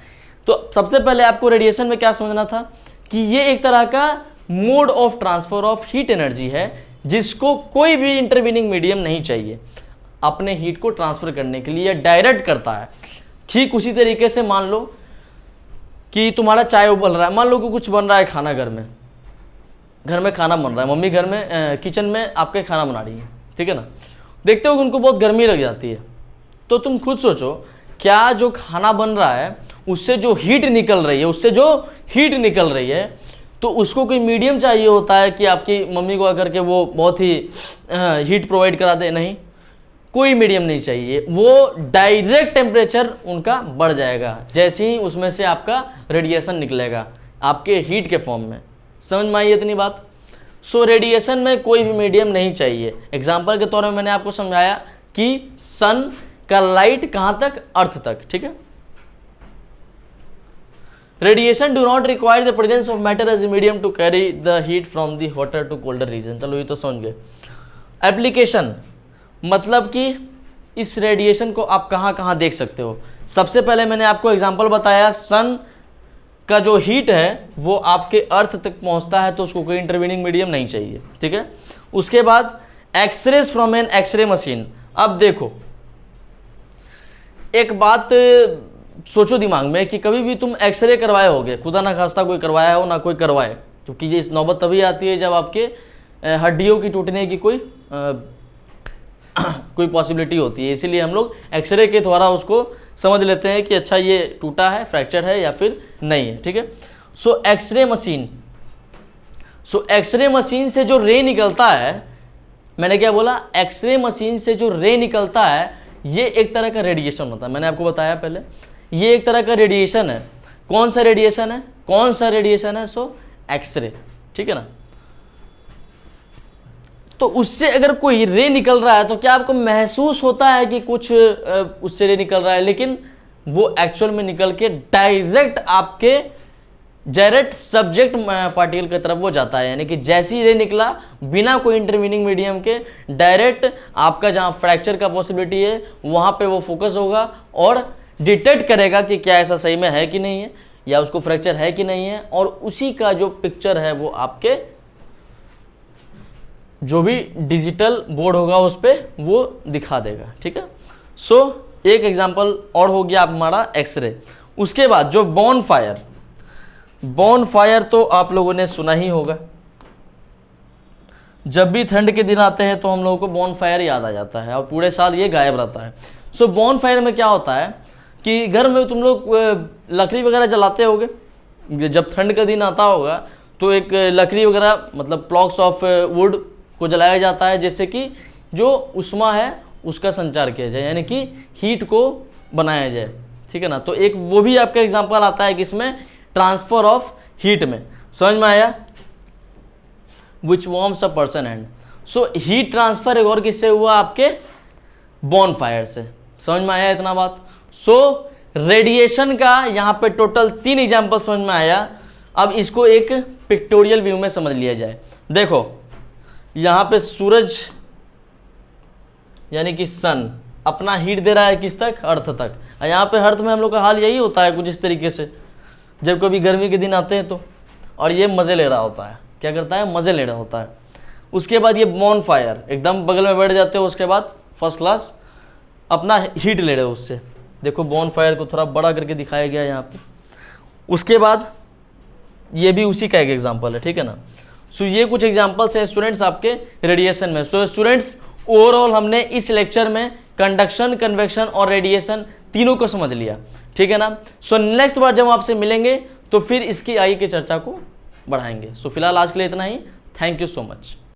तो सबसे पहले आपको रेडिएशन में क्या समझना था कि ये एक तरह का mode of transfer of heat energy है जिसको कोई भी इंटरवीनिंग मीडियम नहीं चाहिए अपने हीट को ट्रांसफर करने के लिए, डायरेक्ट करता है। ठीक उसी तरीके से मान लो कि तुम्हारा चाय उबल रहा है, मान लो कि कुछ बन रहा है खाना, घर में खाना बन रहा है, मम्मी घर में किचन में आपके खाना बना रही है, ठीक है ना। देखते हो कि उनको बहुत गर्मी लग जाती है, तो तुम खुद सोचो क्या जो खाना बन रहा है उससे जो हीट निकल रही है तो उसको कोई मीडियम चाहिए होता है कि आपकी मम्मी को आकर के वो बहुत ही हीट प्रोवाइड करा दे? नहीं, कोई मीडियम नहीं चाहिए, वो डायरेक्ट टेम्परेचर उनका बढ़ जाएगा जैसे ही उसमें से आपका रेडिएशन निकलेगा आपके हीट के फॉर्म में। समझ में आई इतनी बात? सो रेडिएशन में कोई भी मीडियम नहीं चाहिए। एग्जाम्पल के तौर में मैंने आपको समझाया कि सन का लाइट कहाँ तक? अर्थ तक, ठीक है। Radiation do not require the presence of matter as a medium to carry the heat from the hotter to colder region. चलो ये तो समझ गए। एप्लीकेशन मतलब कि इस रेडिएशन को आप कहाँ कहाँ देख सकते हो। सबसे पहले मैंने आपको एग्जांपल बताया, सन का जो हीट है वो आपके अर्थ तक पहुंचता है तो उसको कोई इंटरवीनिंग मीडियम नहीं चाहिए, ठीक है। उसके बाद X-rays from an X-ray machine. अब देखो एक बात सोचो दिमाग में कि कभी भी तुम एक्सरे करवाए होगे, खुदा ना खास्ता कोई करवाया हो ना कोई करवाए, क्योंकि ये इस नौबत तभी आती है जब आपके हड्डियों की टूटने की कोई पॉसिबिलिटी होती है। इसीलिए हम लोग एक्सरे के द्वारा उसको समझ लेते हैं कि अच्छा ये टूटा है, फ्रैक्चर है या फिर नहीं है, ठीक है। सो एक्सरे मशीन से जो रे निकलता है, मैंने क्या बोला? एक्सरे मशीन से जो रे निकलता है ये एक तरह का रेडिएशन होता है। मैंने आपको बताया पहले, ये एक तरह का रेडिएशन है। कौन सा रेडिएशन है? सो एक्सरे, ठीक है ना। तो उससे अगर कोई रे निकल रहा है तो क्या आपको महसूस होता है कि कुछ उससे रे निकल रहा है? लेकिन वो एक्चुअल में निकल के डायरेक्ट आपके सब्जेक्ट पार्टिकल की तरफ वो जाता है, यानी कि जैसी रे निकला बिना कोई इंटरवीनिंग मीडियम के डायरेक्ट आपका जहाँ फ्रैक्चर का पॉसिबिलिटी है वहाँ पे वो फोकस होगा और डिटेक्ट करेगा कि क्या ऐसा सही में है कि नहीं है या उसको फ्रैक्चर है कि नहीं है, और उसी का जो पिक्चर है वो आपके जो भी डिजिटल बोर्ड होगा उस पर वो दिखा देगा, ठीक है। सो एक एग्जांपल और हो गया हमारा एक्सरे। उसके बाद जो बॉन फायर तो आप लोगों ने सुना ही होगा। जब भी ठंड के दिन आते हैं तो हम लोगों को बॉन फायर याद आ जाता है और पूरे साल ये गायब रहता है। सो बॉन फायर में क्या होता है कि घर में तुम लोग लकड़ी वगैरह जलाते होगे, जब ठंड का दिन आता होगा तो एक लकड़ी वगैरह मतलब प्लॉक्स ऑफ वुड को जलाया जाता है जिससे कि जो उष्मा है उसका संचार किया जाए, यानी कि हीट को बनाया जाए, ठीक है ना। तो एक वो भी आपका एग्जांपल आता है किसमें? ट्रांसफर ऑफ हीट में। समझ में आया? Which warms a person hand. So heat transfer एक और किससे हुआ? आपके बॉन फायर से। समझ में आया इतना बात? सो रेडिएशन का यहाँ पे टोटल 3 एग्जाम्पल समझ में आया। अब इसको एक पिक्टोरियल व्यू में समझ लिया जाए। देखो यहाँ पे सूरज यानी कि सन अपना हीट दे रहा है किस तक? अर्थ तक। यहाँ पे अर्थ में हम लोग का हाल यही होता है कुछ इस तरीके से, जब कभी गर्मी के दिन आते हैं तो, और ये मज़े ले रहा होता है। क्या करता है? मज़े ले रहा होता है। उसके बाद ये बॉन फायर एकदम बगल में बैठ जाते हो, उसके बाद फर्स्ट क्लास अपना हीट ले रहे हो उससे। देखो बॉन फायर को थोड़ा बड़ा करके दिखाया गया है यहाँ पे। उसके बाद ये भी उसी का एक एग्जाम्पल है, ठीक है ना। सो ये कुछ एग्जाम्पल्स हैं स्टूडेंट्स आपके रेडिएशन में। सो स्टूडेंट्स ओवरऑल हमने इस लेक्चर में कंडक्शन, कन्वेक्शन और रेडिएशन तीनों को समझ लिया, ठीक है ना। सो नेक्स्ट बार जब हम आपसे मिलेंगे तो फिर इसकी आगे की चर्चा को बढ़ाएंगे। सो फिलहाल आज के लिए इतना ही। Thank you so much.